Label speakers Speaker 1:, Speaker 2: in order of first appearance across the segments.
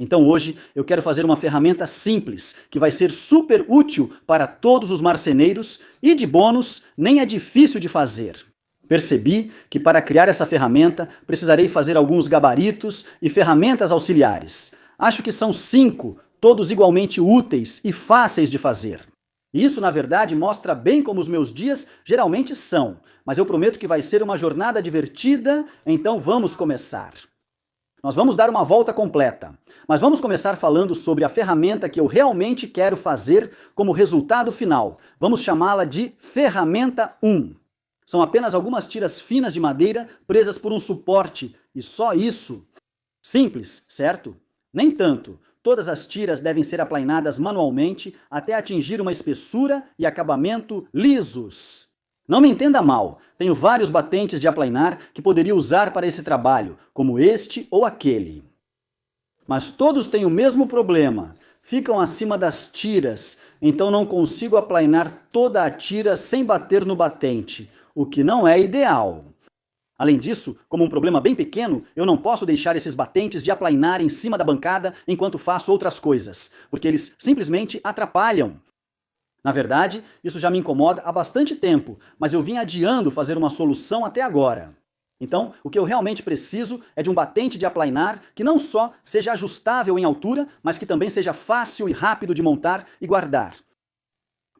Speaker 1: Então hoje eu quero fazer uma ferramenta simples, que vai ser super útil para todos os marceneiros e de bônus nem é difícil de fazer. Percebi que para criar essa ferramenta precisarei fazer alguns gabaritos e ferramentas auxiliares. Acho que são 5, todos igualmente úteis e fáceis de fazer. Isso, na verdade, mostra bem como os meus dias geralmente são, mas eu prometo que vai ser uma jornada divertida, então vamos começar. Nós vamos dar uma volta completa, mas vamos começar falando sobre a ferramenta que eu realmente quero fazer como resultado final. Vamos chamá-la de Ferramenta 1. São apenas algumas tiras finas de madeira presas por um suporte, e só isso. Simples, certo? Nem tanto. Todas as tiras devem ser aplainadas manualmente até atingir uma espessura e acabamento lisos. Não me entenda mal, tenho vários batentes de aplainar que poderia usar para esse trabalho, como este ou aquele. Mas todos têm o mesmo problema, ficam acima das tiras, então não consigo aplainar toda a tira sem bater no batente, o que não é ideal. Além disso, como um problema bem pequeno, eu não posso deixar esses batentes de aplainar em cima da bancada enquanto faço outras coisas, porque eles simplesmente atrapalham. Na verdade, isso já me incomoda há bastante tempo, mas eu vim adiando fazer uma solução até agora. Então, o que eu realmente preciso é de um batente de aplainar que não só seja ajustável em altura, mas que também seja fácil e rápido de montar e guardar.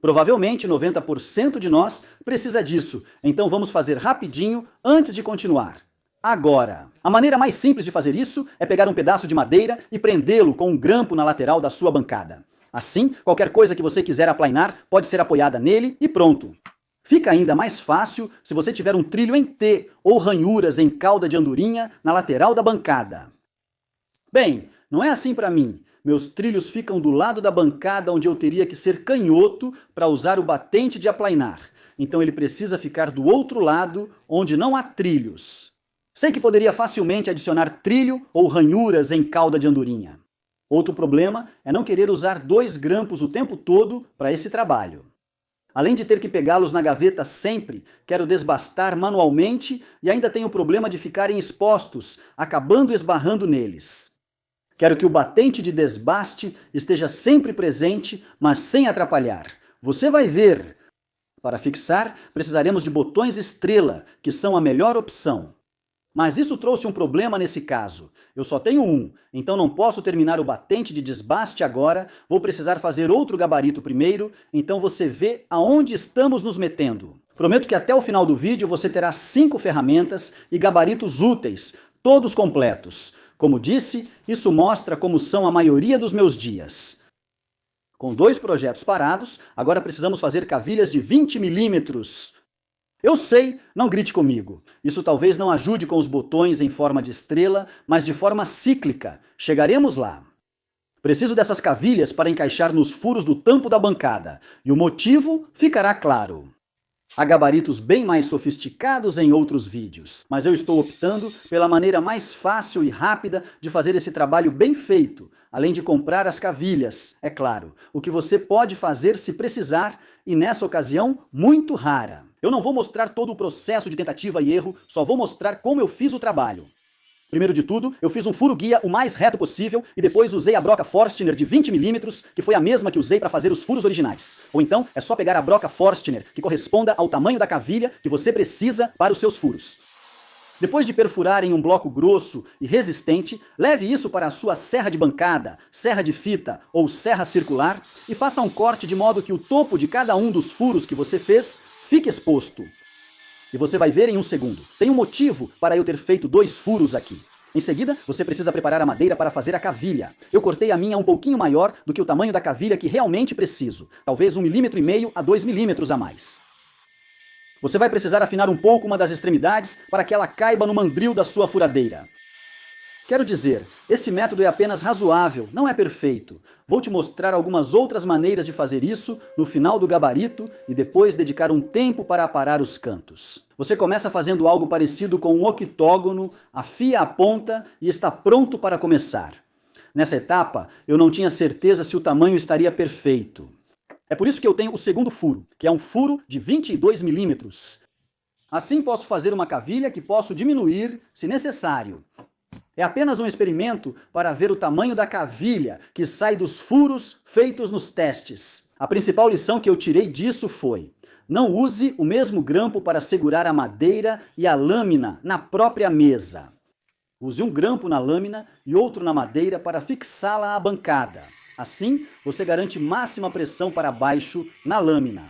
Speaker 1: Provavelmente 90% de nós precisa disso, então vamos fazer rapidinho antes de continuar. Agora, a maneira mais simples de fazer isso é pegar um pedaço de madeira e prendê-lo com um grampo na lateral da sua bancada. Assim, qualquer coisa que você quiser aplainar pode ser apoiada nele e pronto. Fica ainda mais fácil se você tiver um trilho em T ou ranhuras em cauda de andorinha na lateral da bancada. Bem, não é assim para mim. Meus trilhos ficam do lado da bancada onde eu teria que ser canhoto para usar o batente de aplainar. Então ele precisa ficar do outro lado, onde não há trilhos. Sei que poderia facilmente adicionar trilho ou ranhuras em cauda de andorinha. Outro problema é não querer usar 2 grampos o tempo todo para esse trabalho. Além de ter que pegá-los na gaveta sempre, quero desbastar manualmente e ainda tenho o problema de ficarem expostos, acabando esbarrando neles. Quero que o batente de desbaste esteja sempre presente, mas sem atrapalhar. Você vai ver! Para fixar, precisaremos de botões estrela, que são a melhor opção. Mas isso trouxe um problema nesse caso. Eu só tenho um, então não posso terminar o batente de desbaste agora, vou precisar fazer outro gabarito primeiro, então você vê aonde estamos nos metendo. Prometo que até o final do vídeo você terá 5 ferramentas e gabaritos úteis, todos completos. Como disse, isso mostra como são a maioria dos meus dias. Com 2 projetos parados, agora precisamos fazer cavilhas de 20 milímetros. Eu sei, não grite comigo. Isso talvez não ajude com os botões em forma de estrela, mas de forma cíclica. Chegaremos lá. Preciso dessas cavilhas para encaixar nos furos do tampo da bancada, e o motivo ficará claro. Há gabaritos bem mais sofisticados em outros vídeos, mas eu estou optando pela maneira mais fácil e rápida de fazer esse trabalho bem feito, além de comprar as cavilhas, é claro, o que você pode fazer se precisar, e nessa ocasião, muito rara. Eu não vou mostrar todo o processo de tentativa e erro, só vou mostrar como eu fiz o trabalho. Primeiro de tudo, eu fiz um furo guia o mais reto possível e depois usei a broca Forstner de 20 milímetros, que foi a mesma que usei para fazer os furos originais. Ou então, é só pegar a broca Forstner, que corresponda ao tamanho da cavilha que você precisa para os seus furos. Depois de perfurar em um bloco grosso e resistente, leve isso para a sua serra de bancada, serra de fita ou serra circular e faça um corte de modo que o topo de cada um dos furos que você fez fique exposto. E você vai ver em um segundo. Tem um motivo para eu ter feito 2 furos aqui. Em seguida, você precisa preparar a madeira para fazer a cavilha. Eu cortei a minha um pouquinho maior do que o tamanho da cavilha que realmente preciso. Talvez 1,5 mm a 2 milímetros a mais. Você vai precisar afinar um pouco uma das extremidades para que ela caiba no mandril da sua furadeira. Quero dizer, esse método é apenas razoável, não é perfeito. Vou te mostrar algumas outras maneiras de fazer isso no final do gabarito e depois dedicar um tempo para aparar os cantos. Você começa fazendo algo parecido com um octógono, afia a ponta e está pronto para começar. Nessa etapa, eu não tinha certeza se o tamanho estaria perfeito. É por isso que eu tenho o segundo furo, que é um furo de 22 milímetros. Assim posso fazer uma cavilha que posso diminuir se necessário. É apenas um experimento para ver o tamanho da cavilha que sai dos furos feitos nos testes. A principal lição que eu tirei disso foi: não use o mesmo grampo para segurar a madeira e a lâmina na própria mesa. Use um grampo na lâmina e outro na madeira para fixá-la à bancada. Assim, você garante máxima pressão para baixo na lâmina.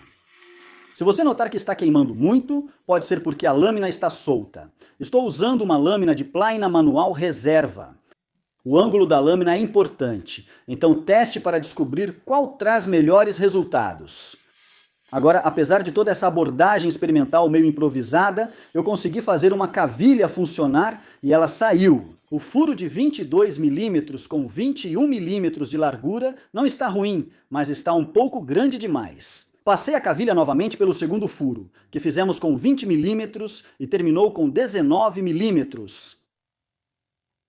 Speaker 1: Se você notar que está queimando muito, pode ser porque a lâmina está solta. Estou usando uma lâmina de plaina manual reserva. O ângulo da lâmina é importante, então teste para descobrir qual traz melhores resultados. Agora, apesar de toda essa abordagem experimental meio improvisada, eu consegui fazer uma cavilha funcionar e ela saiu. O furo de 22 milímetros com 21 milímetros de largura não está ruim, mas está um pouco grande demais. Passei a cavilha novamente pelo segundo furo, que fizemos com 20 milímetros e terminou com 19 milímetros.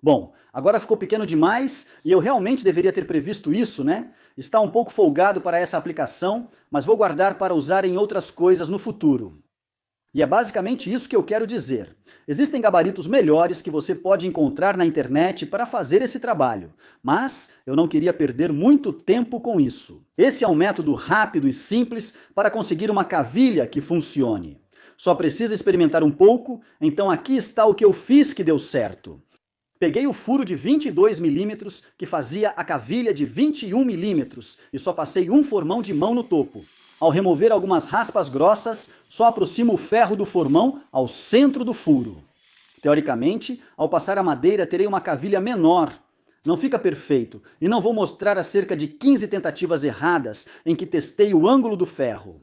Speaker 1: Bom, agora ficou pequeno demais e eu realmente deveria ter previsto isso, né? Está um pouco folgado para essa aplicação, mas vou guardar para usar em outras coisas no futuro. E é basicamente isso que eu quero dizer. Existem gabaritos melhores que você pode encontrar na internet para fazer esse trabalho, mas eu não queria perder muito tempo com isso. Esse é um método rápido e simples para conseguir uma cavilha que funcione. Só precisa experimentar um pouco, então aqui está o que eu fiz que deu certo. Peguei o furo de 22 milímetros que fazia a cavilha de 21 milímetros e só passei um formão de mão no topo. Ao remover algumas raspas grossas, só aproximo o ferro do formão ao centro do furo. Teoricamente, ao passar a madeira, terei uma cavilha menor. Não fica perfeito e não vou mostrar as cerca de 15 tentativas erradas em que testei o ângulo do ferro.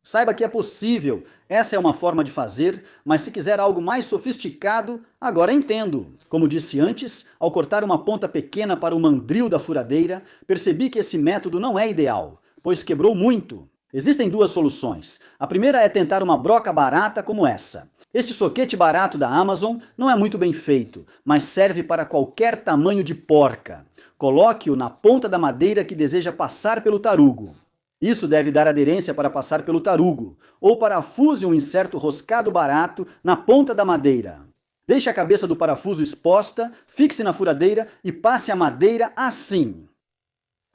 Speaker 1: Saiba que é possível, essa é uma forma de fazer, mas se quiser algo mais sofisticado, agora entendo. Como disse antes, ao cortar uma ponta pequena para o mandril da furadeira, percebi que esse método não é ideal, pois quebrou muito. Existem duas soluções. A primeira é tentar uma broca barata como essa. Este soquete barato da Amazon não é muito bem feito, mas serve para qualquer tamanho de porca. Coloque-o na ponta da madeira que deseja passar pelo tarugo. Isso deve dar aderência para passar pelo tarugo, ou parafuse um inserto roscado barato na ponta da madeira. Deixe a cabeça do parafuso exposta, fixe na furadeira e passe a madeira assim.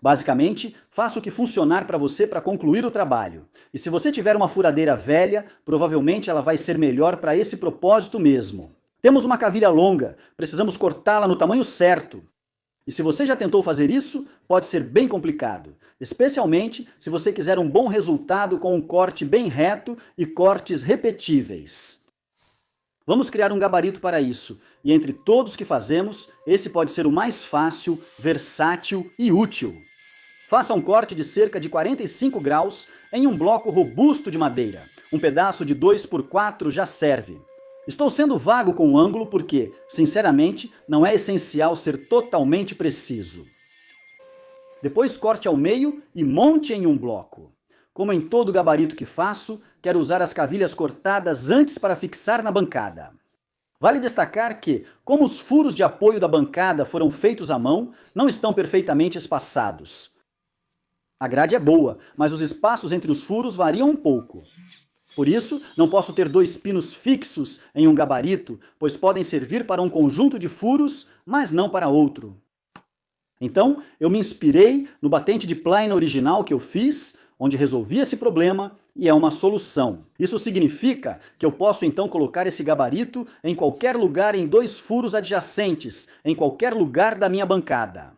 Speaker 1: Basicamente, faça o que funcionar para você para concluir o trabalho. E se você tiver uma furadeira velha, provavelmente ela vai ser melhor para esse propósito mesmo. Temos uma cavilha longa, precisamos cortá-la no tamanho certo. E se você já tentou fazer isso, pode ser bem complicado, especialmente se você quiser um bom resultado com um corte bem reto e cortes repetíveis. Vamos criar um gabarito para isso, e entre todos que fazemos, esse pode ser o mais fácil, versátil e útil. Faça um corte de cerca de 45 graus em um bloco robusto de madeira. Um pedaço de 2 por 4 já serve. Estou sendo vago com o ângulo porque, sinceramente, não é essencial ser totalmente preciso. Depois corte ao meio e monte em um bloco. Como em todo gabarito que faço, quero usar as cavilhas cortadas antes para fixar na bancada. Vale destacar que, como os furos de apoio da bancada foram feitos à mão, não estão perfeitamente espaçados. A grade é boa, mas os espaços entre os furos variam um pouco. Por isso, não posso ter dois pinos fixos em um gabarito, pois podem servir para um conjunto de furos, mas não para outro. Então, eu me inspirei no batente de plaina original que eu fiz, onde resolvi esse problema e é uma solução. Isso significa que eu posso então colocar esse gabarito em qualquer lugar em dois furos adjacentes, em qualquer lugar da minha bancada.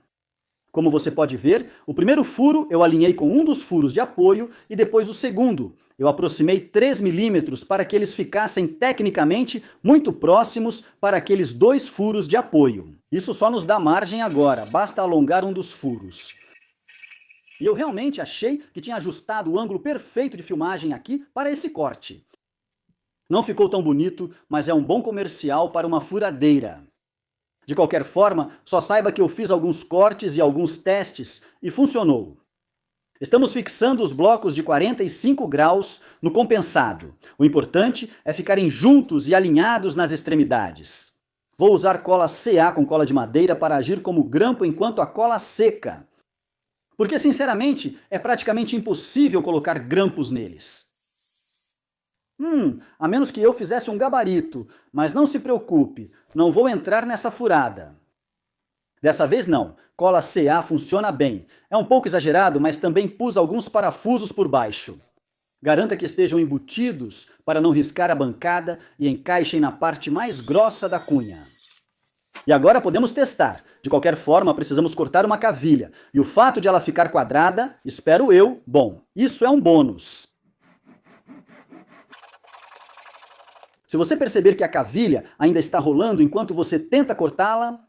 Speaker 1: Como você pode ver, o primeiro furo eu alinhei com um dos furos de apoio e depois o segundo. Eu aproximei 3 milímetros para que eles ficassem tecnicamente muito próximos para aqueles dois furos de apoio. Isso só nos dá margem agora, basta alongar um dos furos. E eu realmente achei que tinha ajustado o ângulo perfeito de filmagem aqui para esse corte. Não ficou tão bonito, mas é um bom comercial para uma furadeira. De qualquer forma, só saiba que eu fiz alguns cortes e alguns testes e funcionou. Estamos fixando os blocos de 45 graus no compensado. O importante é ficarem juntos e alinhados nas extremidades. Vou usar cola CA com cola de madeira para agir como grampo enquanto a cola seca. Porque, sinceramente, é praticamente impossível colocar grampos neles. A menos que eu fizesse um gabarito, mas não se preocupe, não vou entrar nessa furada. Dessa vez não, cola CA funciona bem. É um pouco exagerado, mas também pus alguns parafusos por baixo. Garanta que estejam embutidos para não riscar a bancada e encaixem na parte mais grossa da cunha. E agora podemos testar. De qualquer forma, precisamos cortar uma cavilha. E o fato de ela ficar quadrada, espero eu, bom, isso é um bônus. Se você perceber que a cavilha ainda está rolando enquanto você tenta cortá-la,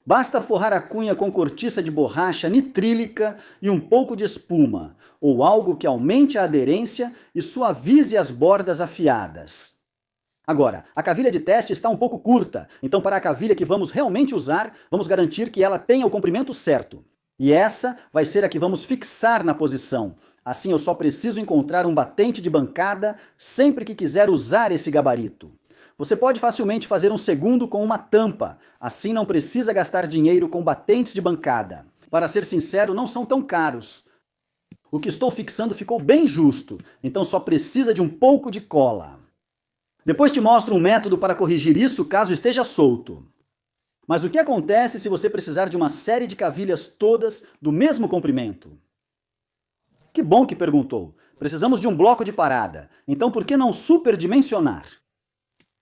Speaker 1: basta forrar a cunha com cortiça de borracha nitrílica e um pouco de espuma, ou algo que aumente a aderência e suavize as bordas afiadas. Agora, a cavilha de teste está um pouco curta, então para a cavilha que vamos realmente usar, vamos garantir que ela tenha o comprimento certo. E essa vai ser a que vamos fixar na posição. Assim eu só preciso encontrar um batente de bancada sempre que quiser usar esse gabarito. Você pode facilmente fazer um segundo com uma tampa, assim não precisa gastar dinheiro com batentes de bancada. Para ser sincero, não são tão caros. O que estou fixando ficou bem justo, então só precisa de um pouco de cola. Depois te mostro um método para corrigir isso caso esteja solto. Mas o que acontece se você precisar de uma série de cavilhas todas do mesmo comprimento? Que bom que perguntou. Precisamos de um bloco de parada, então por que não superdimensionar?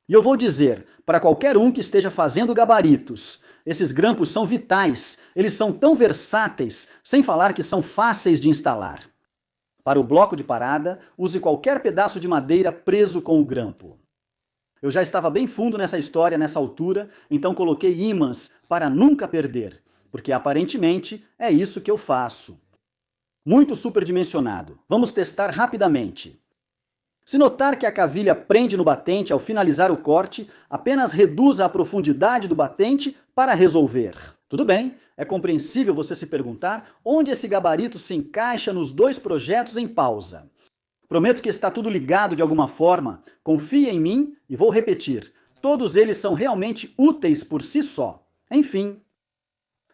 Speaker 1: E eu vou dizer, para qualquer um que esteja fazendo gabaritos, esses grampos são vitais, eles são tão versáteis, sem falar que são fáceis de instalar. Para o bloco de parada, use qualquer pedaço de madeira preso com o grampo. Eu já estava bem fundo nessa história nessa altura, então coloquei ímãs para nunca perder, porque aparentemente é isso que eu faço. Muito superdimensionado. Vamos testar rapidamente. Se notar que a cavilha prende no batente ao finalizar o corte, apenas reduza a profundidade do batente para resolver. Tudo bem, é compreensível você se perguntar onde esse gabarito se encaixa nos dois projetos em pausa. Prometo que está tudo ligado de alguma forma, confie em mim e vou repetir. Todos eles são realmente úteis por si só. Enfim.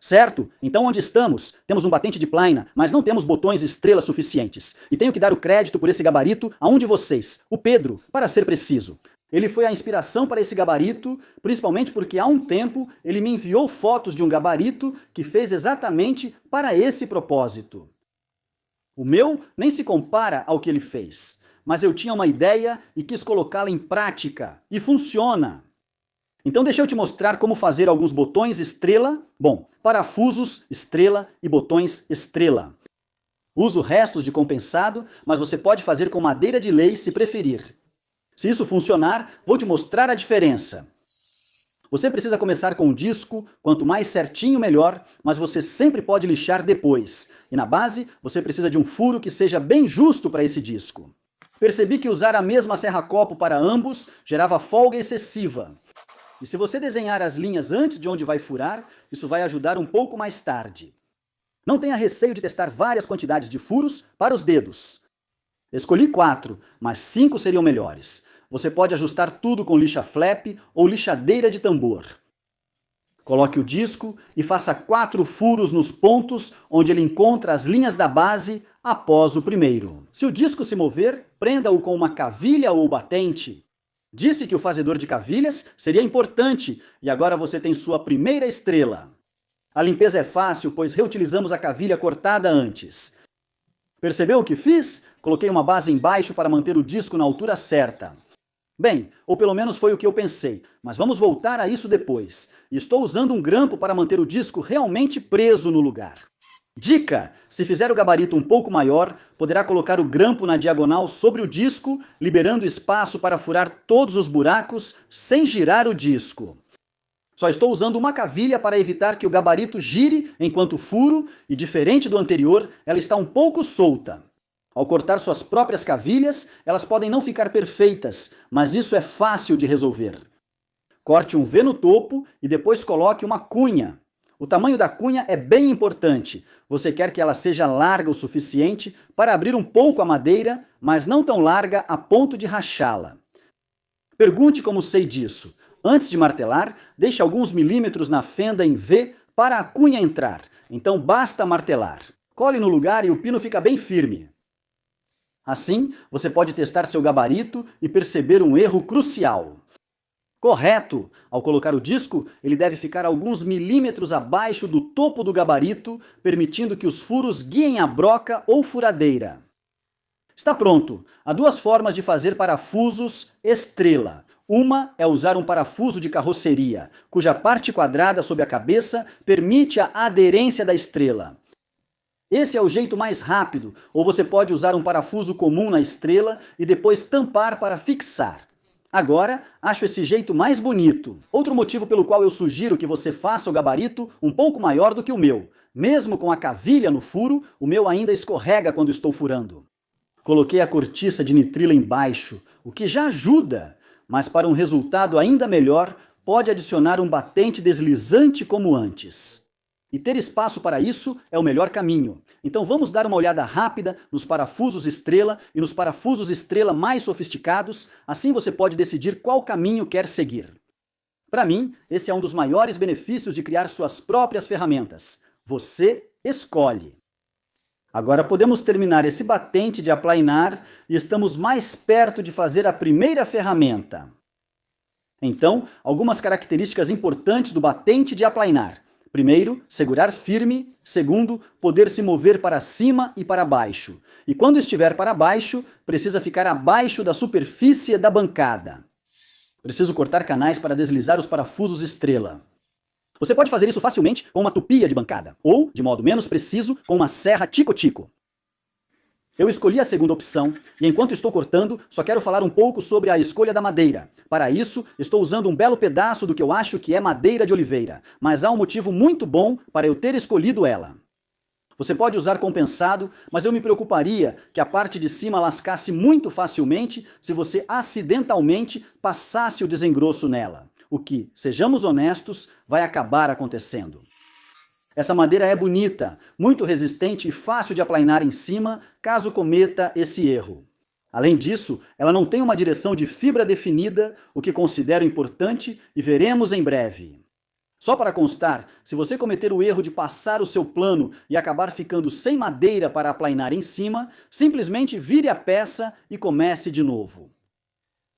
Speaker 1: Certo? Então onde estamos? Temos um batente de plaina, mas não temos botões estrela suficientes. E tenho que dar o crédito por esse gabarito a um de vocês, o Pedro, para ser preciso. Ele foi a inspiração para esse gabarito, principalmente porque há um tempo ele me enviou fotos de um gabarito que fez exatamente para esse propósito. O meu nem se compara ao que ele fez, mas eu tinha uma ideia e quis colocá-la em prática, e funciona. Então deixa eu te mostrar como fazer alguns botões estrela, parafusos estrela e botões estrela. Uso restos de compensado, mas você pode fazer com madeira de lei se preferir. Se isso funcionar, vou te mostrar a diferença. Você precisa começar com o disco, quanto mais certinho melhor, mas você sempre pode lixar depois. E na base, você precisa de um furo que seja bem justo para esse disco. Percebi que usar a mesma serra-copo para ambos gerava folga excessiva. E se você desenhar as linhas antes de onde vai furar, isso vai ajudar um pouco mais tarde. Não tenha receio de testar várias quantidades de furos para os dedos. Escolhi 4, mas 5 seriam melhores. Você pode ajustar tudo com lixa flap ou lixadeira de tambor. Coloque o disco e faça 4 furos nos pontos onde ele encontra as linhas da base após o primeiro. Se o disco se mover, prenda-o com uma cavilha ou batente. Disse que o fazedor de cavilhas seria importante e agora você tem sua primeira estrela. A limpeza é fácil, pois reutilizamos a cavilha cortada antes. Percebeu o que fiz? Coloquei uma base embaixo para manter o disco na altura certa. Bem, ou pelo menos foi o que eu pensei, mas vamos voltar a isso depois. Estou usando um grampo para manter o disco realmente preso no lugar. Dica! Se fizer o gabarito um pouco maior, poderá colocar o grampo na diagonal sobre o disco, liberando espaço para furar todos os buracos sem girar o disco. Só estou usando uma cavilha para evitar que o gabarito gire enquanto furo e, diferente do anterior, ela está um pouco solta. Ao cortar suas próprias cavilhas, elas podem não ficar perfeitas, mas isso é fácil de resolver. Corte um V no topo e depois coloque uma cunha. O tamanho da cunha é bem importante. Você quer que ela seja larga o suficiente para abrir um pouco a madeira, mas não tão larga a ponto de rachá-la. Pergunte como sei disso. Antes de martelar, deixe alguns milímetros na fenda em V para a cunha entrar. Então basta martelar. Cole no lugar e o pino fica bem firme. Assim, você pode testar seu gabarito e perceber um erro crucial. Correto! Ao colocar o disco, ele deve ficar alguns milímetros abaixo do topo do gabarito, permitindo que os furos guiem a broca ou furadeira. Está pronto! Há duas formas de fazer parafusos estrela. Uma é usar um parafuso de carroceria, cuja parte quadrada sob a cabeça permite a aderência da estrela. Esse é o jeito mais rápido, ou você pode usar um parafuso comum na estrela e depois tampar para fixar. Agora, acho esse jeito mais bonito. Outro motivo pelo qual eu sugiro que você faça o gabarito um pouco maior do que o meu. Mesmo com a cavilha no furo, o meu ainda escorrega quando estou furando. Coloquei a cortiça de nitrilo embaixo, o que já ajuda, mas para um resultado ainda melhor, pode adicionar um batente deslizante como antes. E ter espaço para isso é o melhor caminho. Então vamos dar uma olhada rápida nos parafusos estrela e nos parafusos estrela mais sofisticados, assim você pode decidir qual caminho quer seguir. Para mim, esse é um dos maiores benefícios de criar suas próprias ferramentas. Você escolhe. Agora podemos terminar esse batente de aplainar e estamos mais perto de fazer a primeira ferramenta. Então, algumas características importantes do batente de aplainar. Primeiro, segurar firme. Segundo, poder se mover para cima e para baixo. E quando estiver para baixo, precisa ficar abaixo da superfície da bancada. Preciso cortar canais para deslizar os parafusos estrela. Você pode fazer isso facilmente com uma tupia de bancada, ou, de modo menos preciso, com uma serra tico-tico. Eu escolhi a segunda opção, e enquanto estou cortando, só quero falar um pouco sobre a escolha da madeira. Para isso, estou usando um belo pedaço do que eu acho que é madeira de oliveira, mas há um motivo muito bom para eu ter escolhido ela. Você pode usar compensado, mas eu me preocuparia que a parte de cima lascasse muito facilmente se você acidentalmente passasse o desengroço nela, o que, sejamos honestos, vai acabar acontecendo. Essa madeira é bonita, muito resistente e fácil de aplainar em cima, caso cometa esse erro. Além disso, ela não tem uma direção de fibra definida, o que considero importante e veremos em breve. Só para constar, se você cometer o erro de passar o seu plano e acabar ficando sem madeira para aplainar em cima, simplesmente vire a peça e comece de novo.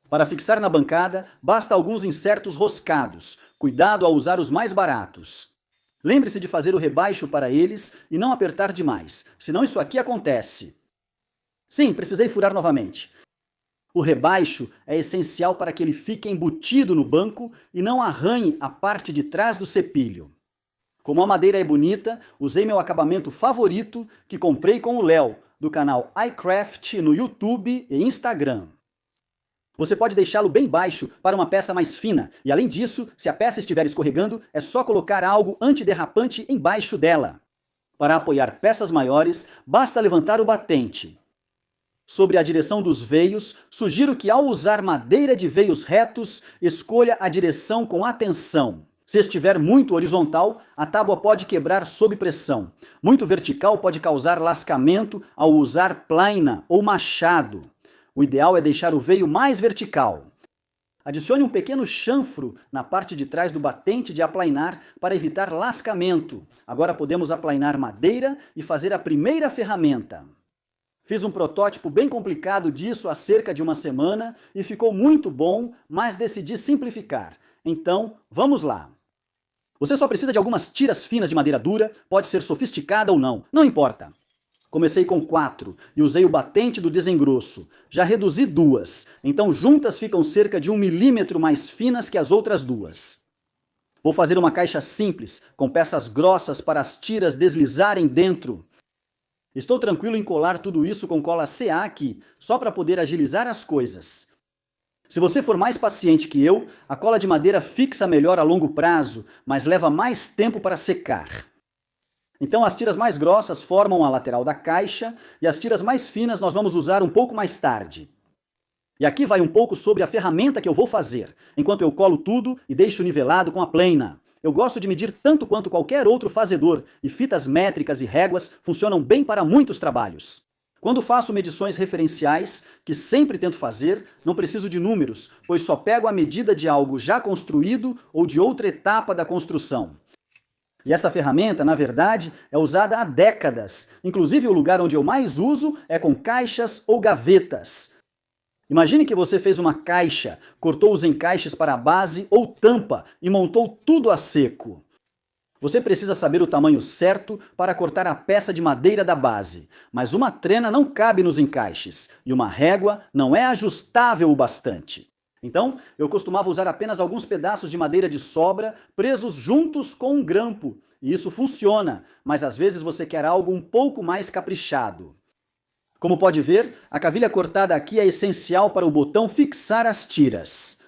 Speaker 1: Para fixar na bancada, basta alguns insertos roscados. Cuidado ao usar os mais baratos. Lembre-se de fazer o rebaixo para eles e não apertar demais, senão isso aqui acontece. Sim, precisei furar novamente. O rebaixo é essencial para que ele fique embutido no banco e não arranhe a parte de trás do cepilho. Como a madeira é bonita, usei meu acabamento favorito que comprei com o Léo, do canal iCraft no YouTube e Instagram. Você pode deixá-lo bem baixo para uma peça mais fina, e além disso, se a peça estiver escorregando, é só colocar algo antiderrapante embaixo dela. Para apoiar peças maiores, basta levantar o batente. Sobre a direção dos veios, sugiro que ao usar madeira de veios retos, escolha a direção com atenção. Se estiver muito horizontal, a tábua pode quebrar sob pressão. Muito vertical pode causar lascamento ao usar plaina ou machado. O ideal é deixar o veio mais vertical. Adicione um pequeno chanfro na parte de trás do batente de aplainar para evitar lascamento. Agora podemos aplainar madeira e fazer a primeira ferramenta. Fiz um protótipo bem complicado disso há cerca de uma semana e ficou muito bom, mas decidi simplificar. Então, vamos lá. Você só precisa de algumas tiras finas de madeira dura, pode ser sofisticada ou não, não importa. Comecei com 4 e usei o batente do desengroço. Já reduzi 2, então juntas ficam cerca de 1 milímetro mais finas que as outras duas. Vou fazer uma caixa simples, com peças grossas para as tiras deslizarem dentro. Estou tranquilo em colar tudo isso com cola CA aqui, só para poder agilizar as coisas. Se você for mais paciente que eu, a cola de madeira fixa melhor a longo prazo, mas leva mais tempo para secar. Então as tiras mais grossas formam a lateral da caixa e as tiras mais finas nós vamos usar um pouco mais tarde. E aqui vai um pouco sobre a ferramenta que eu vou fazer, enquanto eu colo tudo e deixo nivelado com a plena. Eu gosto de medir tanto quanto qualquer outro fazedor, e fitas métricas e réguas funcionam bem para muitos trabalhos. Quando faço medições referenciais, que sempre tento fazer, não preciso de números, pois só pego a medida de algo já construído ou de outra etapa da construção. E essa ferramenta, na verdade, é usada há décadas. Inclusive, o lugar onde eu mais uso é com caixas ou gavetas. Imagine que você fez uma caixa, cortou os encaixes para a base ou tampa e montou tudo a seco. Você precisa saber o tamanho certo para cortar a peça de madeira da base, mas uma trena não cabe nos encaixes e uma régua não é ajustável o bastante. Então, eu costumava usar apenas alguns pedaços de madeira de sobra presos juntos com um grampo, e isso funciona, mas às vezes você quer algo um pouco mais caprichado. Como pode ver, a cavilha cortada aqui é essencial para o botão fixar as tiras.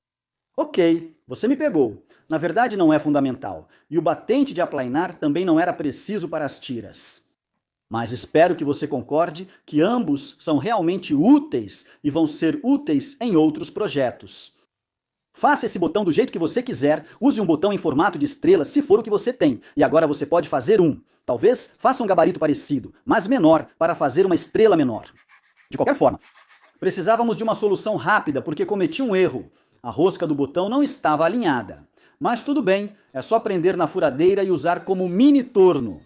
Speaker 1: Ok, você me pegou. Na verdade não é fundamental, e o batente de aplainar também não era preciso para as tiras. Mas espero que você concorde que ambos são realmente úteis e vão ser úteis em outros projetos. Faça esse botão do jeito que você quiser, use um botão em formato de estrela se for o que você tem, e agora você pode fazer um. Talvez faça um gabarito parecido, mas menor, para fazer uma estrela menor. De qualquer forma, precisávamos de uma solução rápida porque cometi um erro. A rosca do botão não estava alinhada. Mas tudo bem, é só prender na furadeira e usar como mini torno.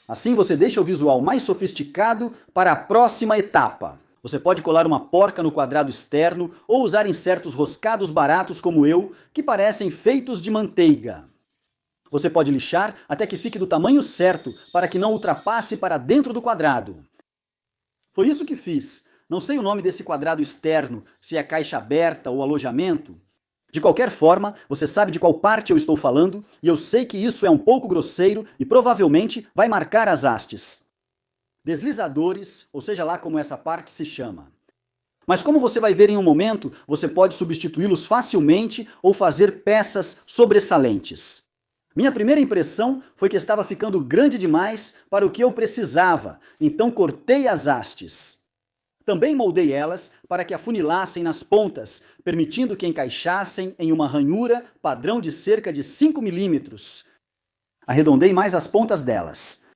Speaker 1: Assim você deixa o visual mais sofisticado para a próxima etapa. Você pode colar uma porca no quadrado externo ou usar insertos roscados baratos como eu, que parecem feitos de manteiga. Você pode lixar até que fique do tamanho certo para que não ultrapasse para dentro do quadrado. Foi isso que fiz. Não sei o nome desse quadrado externo, se é caixa aberta ou alojamento. De qualquer forma, você sabe de qual parte eu estou falando, e eu sei que isso é um pouco grosseiro e provavelmente vai marcar as hastes. Deslizadores, ou seja lá como essa parte se chama. Mas como você vai ver em um momento, você pode substituí-los facilmente ou fazer peças sobressalentes. Minha primeira impressão foi que estava ficando grande demais para o que eu precisava, então cortei as hastes. Também moldei elas para que afunilassem nas pontas, permitindo que encaixassem em uma ranhura padrão de cerca de 5 milímetros. Arredondei mais as pontas delas.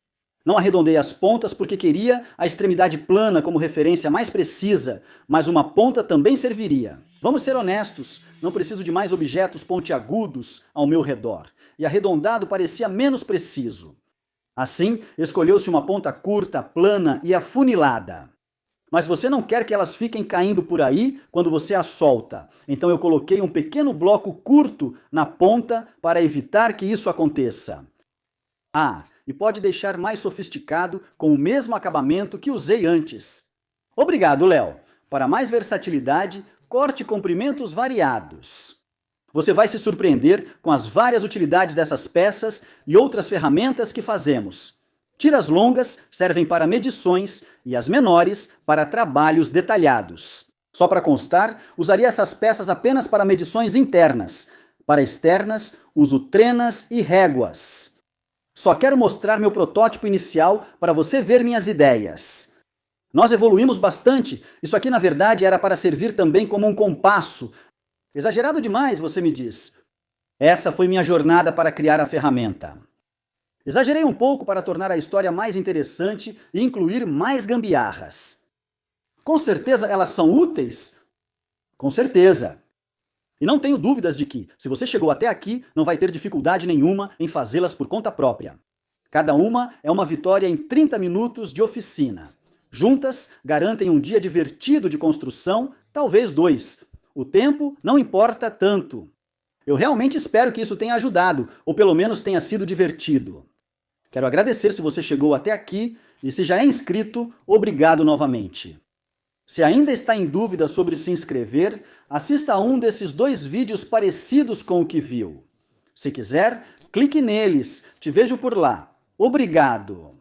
Speaker 1: Não arredondei as pontas porque queria a extremidade plana como referência mais precisa, mas uma ponta também serviria. Vamos ser honestos, não preciso de mais objetos pontiagudos ao meu redor, e arredondado parecia menos preciso. Assim, escolheu-se uma ponta curta, plana e afunilada. Mas você não quer que elas fiquem caindo por aí quando você as solta. Então eu coloquei um pequeno bloco curto na ponta para evitar que isso aconteça. Ah, e pode deixar mais sofisticado com o mesmo acabamento que usei antes. Obrigado, Léo. Para mais versatilidade, corte comprimentos variados. Você vai se surpreender com as várias utilidades dessas peças e outras ferramentas que fazemos. Tiras longas servem para medições e as menores para trabalhos detalhados. Só para constar, usaria essas peças apenas para medições internas. Para externas, uso trenas e réguas. Só quero mostrar meu protótipo inicial para você ver minhas ideias. Nós evoluímos bastante. Isso aqui, na verdade, era para servir também como um compasso. Exagerado demais, você me diz. Essa foi minha jornada para criar a ferramenta. Exagerei um pouco para tornar a história mais interessante e incluir mais gambiarras. Com certeza elas são úteis? Com certeza. E não tenho dúvidas de que, se você chegou até aqui, não vai ter dificuldade nenhuma em fazê-las por conta própria. Cada uma é uma vitória em 30 minutos de oficina. Juntas, garantem um dia divertido de construção, talvez 2. O tempo não importa tanto. Eu realmente espero que isso tenha ajudado, ou pelo menos tenha sido divertido. Quero agradecer se você chegou até aqui e se já é inscrito, obrigado novamente. Se ainda está em dúvida sobre se inscrever, assista a um desses 2 vídeos parecidos com o que viu. Se quiser, clique neles. Te vejo por lá. Obrigado!